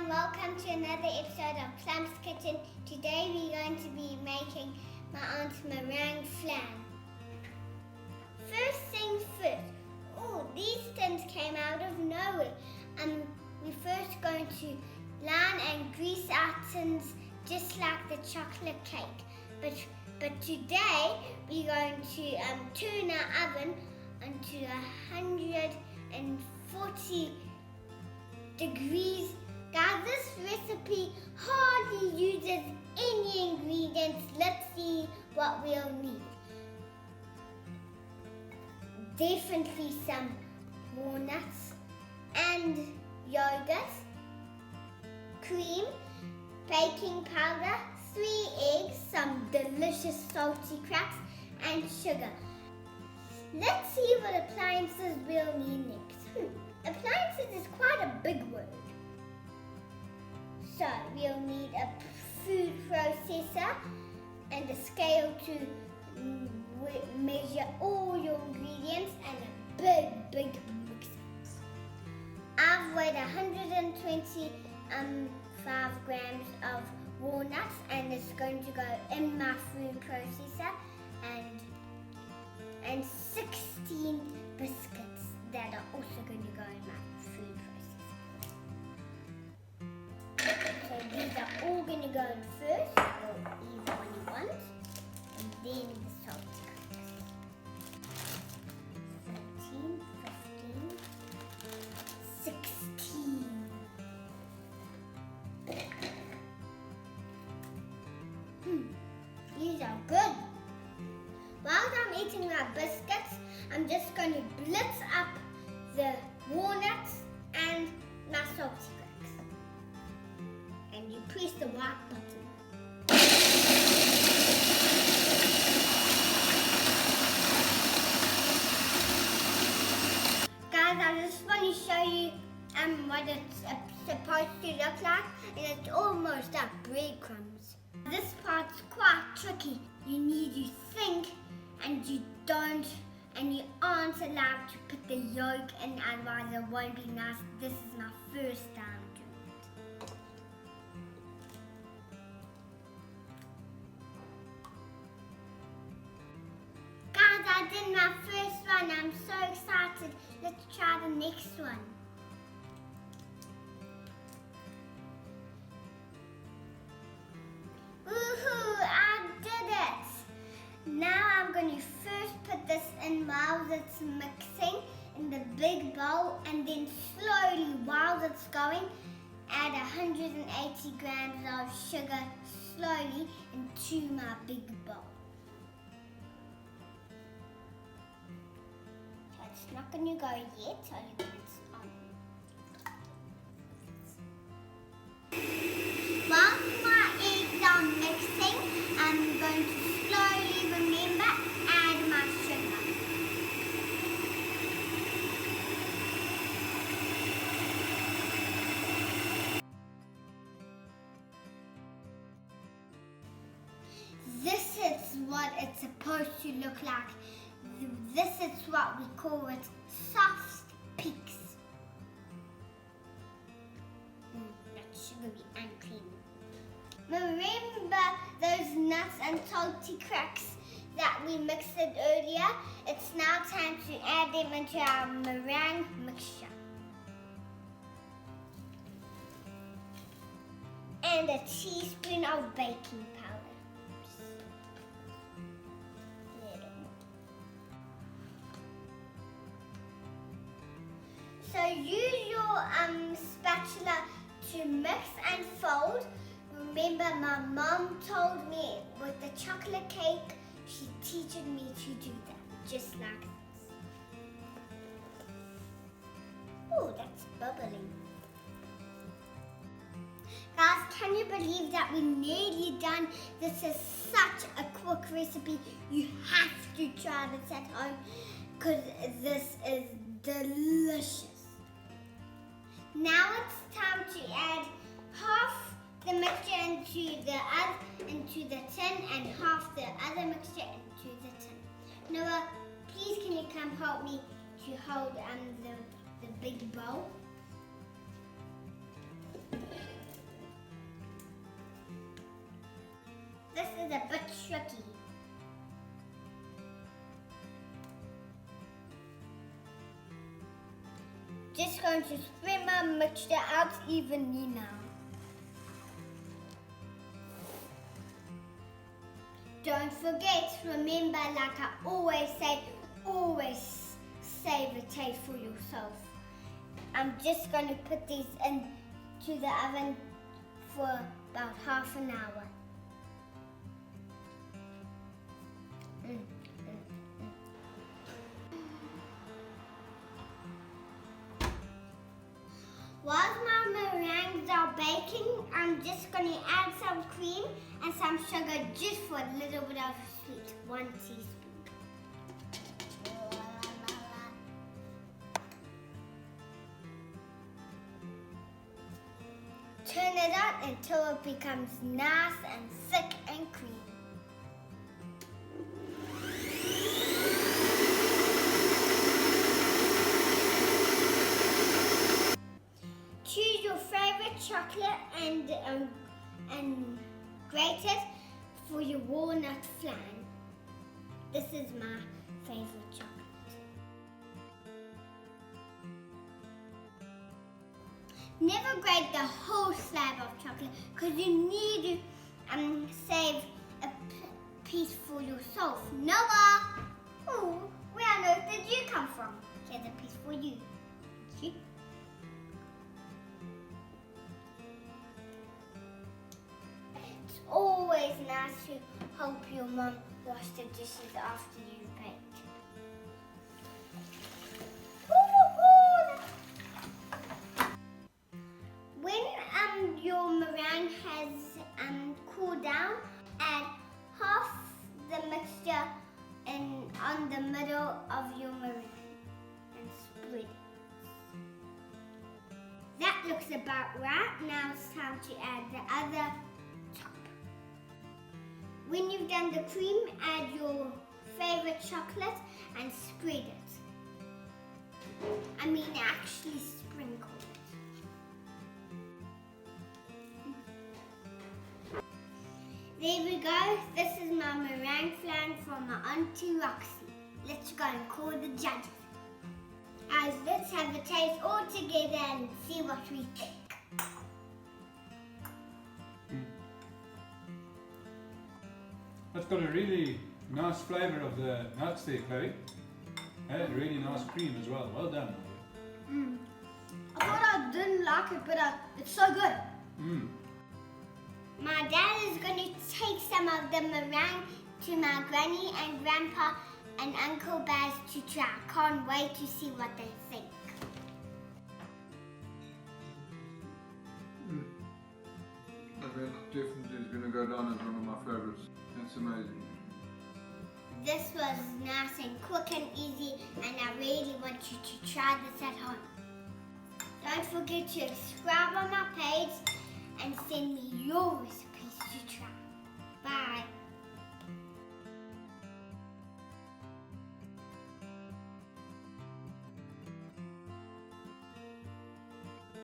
everyone, welcome to another episode of Plums Kitchen. Today we're going to be making my aunt's meringue flan. First things first, these tins came out of nowhere. We're first going to line and grease our tins just like the chocolate cake. But today we're going to turn our oven onto 140 degrees. Guys, this recipe hardly uses any ingredients. Let's see what we'll need. Definitely some walnuts and yogurt, cream, baking powder, 3 eggs, some delicious salty cracks, and sugar. Let's see what appliances we'll need next. Appliances is quite a big word. So we'll need a food processor and a scale to measure all your ingredients and a big mixer. I've weighed 125 grams of walnuts and it's going to go in my food processor and 16 biscuits that are also going to go in my food processor. So these are all going to go in first, or either one you want, and then the salty cracks. 13, 15, 16. These are good. While I'm eating my biscuits, I'm just going to blitz up the walnuts and my salty cracks. And you press the white button. Guys, I just want to show you what it's supposed to look like, and it's almost like breadcrumbs. This part's quite tricky. You think and you don't, and you aren't allowed to put the yolk in, otherwise it won't be nice. This is my first time doing it. Guys, I did my first one. I'm so excited. Let's try the next one. Now I'm going to first put this in while it's mixing in the big bowl, and then slowly while it's going add 180 grams of sugar slowly into my big bowl. So it's not going to go yet, only when it's on. While my eggs are mixing, I'm going to slowly, remember, add my sugar. This is what it's supposed to look like. This is what we call it soft peaks. Not sugary and creamy. Remember those nuts and salty cracks that we mixed it earlier? It's now time to add them into our meringue mixture. And a teaspoon of baking powder. So use your spatula to mix and fold. Remember, my mom told me with the chocolate cake, she teaching me to do that, just like this. Oh, that's bubbling. Guys, can you believe that we're nearly done? This is such a quick recipe. You have to try this at home because this is delicious. Now it's time to add half the mixture into the tin and half the other mixture into the tin. Noah, please can you come help me to hold the big bowl? a bit tricky. Just going to spread my mixture out evenly now. Don't forget, remember, like I always say, always save a taste for yourself. I'm just going to put these into the oven for about half an hour. While my meringues are baking, I'm just going to add some cream and some sugar just for a little bit of sweet. 1 teaspoon. Turn it out until it becomes nice and thick and creamy. Choose your favorite chocolate and grate it for your walnut flan. This is my favorite chocolate. Never grate the whole slab of chocolate because you need to save a piece for yourself. Noah! Oh, where on earth did you come from? Here's a piece for you. See? It's always nice to help your mum wash the dishes after you've baked. When your meringue has cooled down, add half the mixture on the middle of your meringue and spread it. That looks about right. Now it's time to add the other top. When you've done the cream, add your favorite chocolate and spread it. Actually sprinkle it. There we go. This is my meringue flan from my Aunty Roxy. Let's go and call the judges. Guys, let's have a taste all together and see what we think. That's got a really nice flavour of the nuts there, Chloe. Really nice cream as well. Well done. I thought I didn't like it, but it's so good. My dad is going to take some of the meringue to my granny and grandpa and Uncle Baz to try. Can't wait to see what they think. That definitely is going to go down as one of my favourites. That's amazing. This was nice and quick and easy, and I really want you to try this at home. Don't forget to subscribe on my page and send me your recipes to try. Bye.